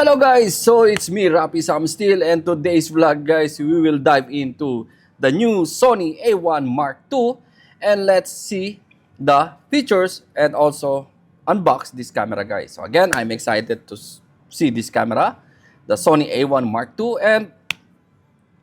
Hello guys, so it's me Rapi Sam Steel, and today's vlog guys, we will dive into the new Sony A1 Mark II and let's see the features and also unbox this camera guys. So again, I'm excited to see this camera, the Sony A1 Mark II, and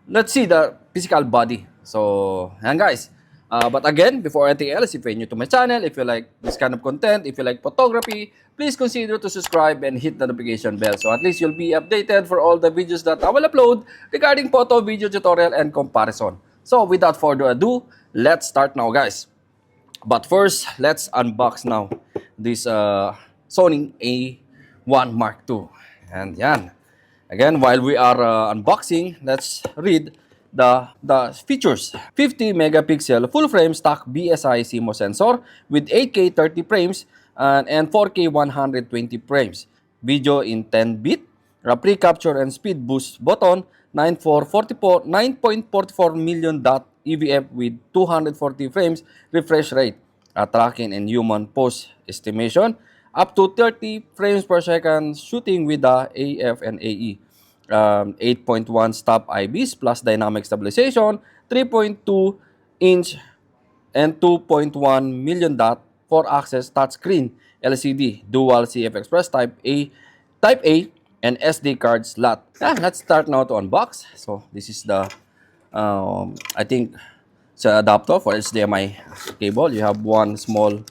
let's see the physical body. So, yan guys. But again, before anything else, if you're new to my channel, if you like this kind of content, if you like photography, please consider to subscribe and hit the notification bell. So at least you'll be updated for all the videos that I will upload regarding photo, video tutorial, and comparison. So without further ado, let's start now guys. But first, let's unbox now this Sony A1 Mark II. And yan. Again, while we are unboxing, let's read the features. 50 megapixel full frame stock BSI CMOS sensor with 8K 30 frames and 4K 120 frames. Video in 10-bit. Pre-capture and speed boost button. 9.44 million dot EVF with 240 frames refresh rate. Tracking and human pose estimation. Up to 30 frames per second shooting with the AF and AE. 8.1 stop IBs plus dynamic stabilization, 3.2 inch and 2.1 million dot 4-axis touchscreen LCD, dual CF Express Type A and SD card slot. Let's start now to unbox. So this is the I think it's an adapter for HDMI cable. You have one small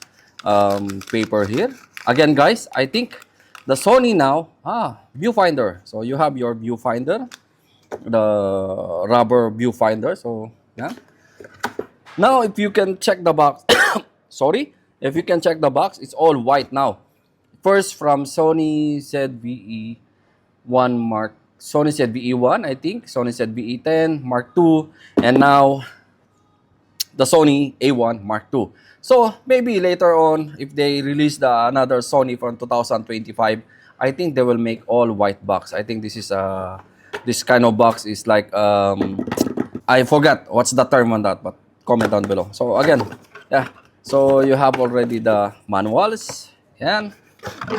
paper here. Again guys, I think the Sony now, viewfinder. So you have your viewfinder, the rubber viewfinder. So yeah. Now if you can check the box, sorry, if you can check the box, it's all white now. First from Sony Sony ZVE1, I think, Sony ZVE10 Mark II, and now the Sony A1 Mark II. So maybe later on, if they release another Sony from 2025, I think they will make all white box. I think this kind of box is like I forgot what's the term on that, but comment down below. So again, yeah. So you have already the manuals, and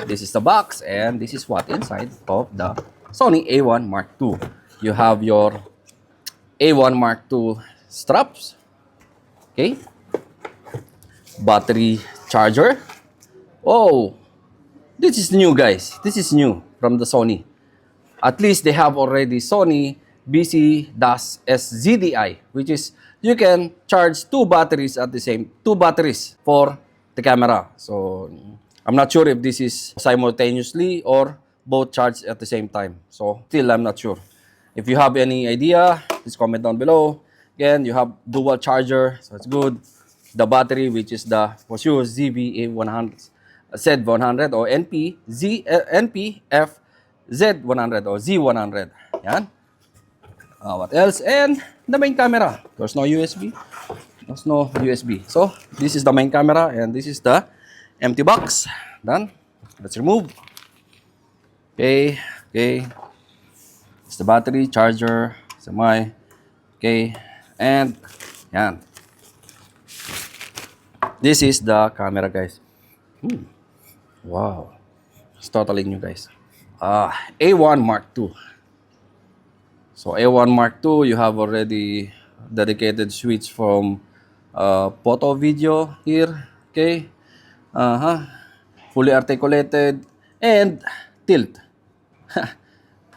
this is the box, and this is what inside of the Sony A1 Mark II. You have your A1 Mark II straps. Okay, battery charger. Oh, this is new guys. This is new from the Sony. At least they have already Sony BC-SZDI, which is you can charge two batteries for the camera. So I'm not sure if this is simultaneously or both charged at the same time. So still I'm not sure. If you have any idea, please comment down below. Again, you have dual charger, so it's good. The battery, which is the for sure ZV100, Z100 or NPF Z100 or Z100. Yan. What else? And the main camera. There's no USB. There's no USB. So this is the main camera, and this is the empty box. Done. Let's remove. Okay. It's the battery, charger, semi. Okay. And yan. This is the camera guys. Wow. It's totally new guys. A1 Mark II. So A1 Mark II, you have already dedicated switch from photo video here. Okay. Fully articulated and tilt.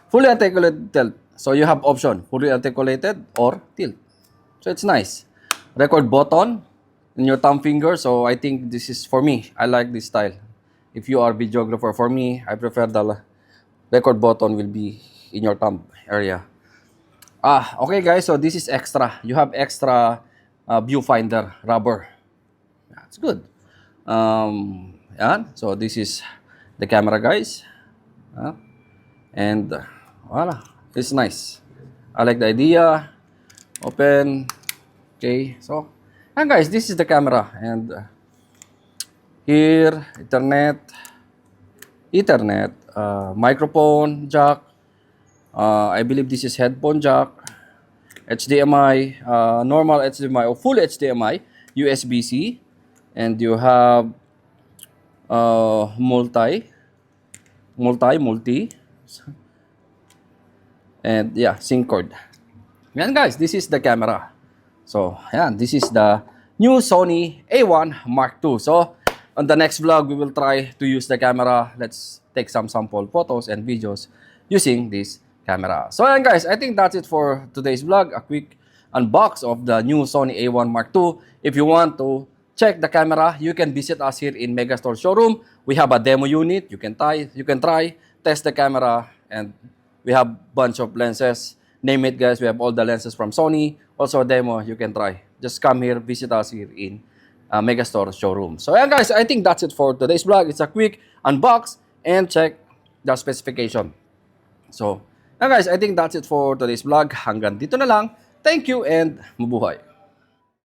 Fully articulated tilt. So you have option fully articulated or tilt. So it's nice. Record button in your thumb finger. So I think this is for me. I like this style. If you are videographer, for me, I prefer the record button will be in your thumb area. Okay guys. So this is extra. You have extra viewfinder rubber. That's good. So this is the camera guys. And voila. It's nice. I like the idea. Open. Okay, so and guys, this is the camera, and here Ethernet, microphone jack. I believe this is headphone jack, HDMI, normal HDMI or full HDMI, USB-C, and you have multi And yeah, sync cord. Yan guys, this is the camera. So, yan, this is the new Sony A1 Mark II. So, on the next vlog, we will try to use the camera. Let's take some sample photos and videos using this camera. So, yan guys, I think that's it for today's vlog. A quick unbox of the new Sony A1 Mark II. If you want to check the camera, you can visit us here in Megastore showroom. We have a demo unit. You can try, test the camera, and we have bunch of lenses. Name it guys, we have all the lenses from Sony. Also a demo, you can try. Just come here, visit us here in Megastore showroom. So yeah guys, I think that's it for today's vlog. It's a quick unbox and check the specification. So yeah guys, I think that's it for today's vlog. Hanggang dito na lang. Thank you and mabuhay.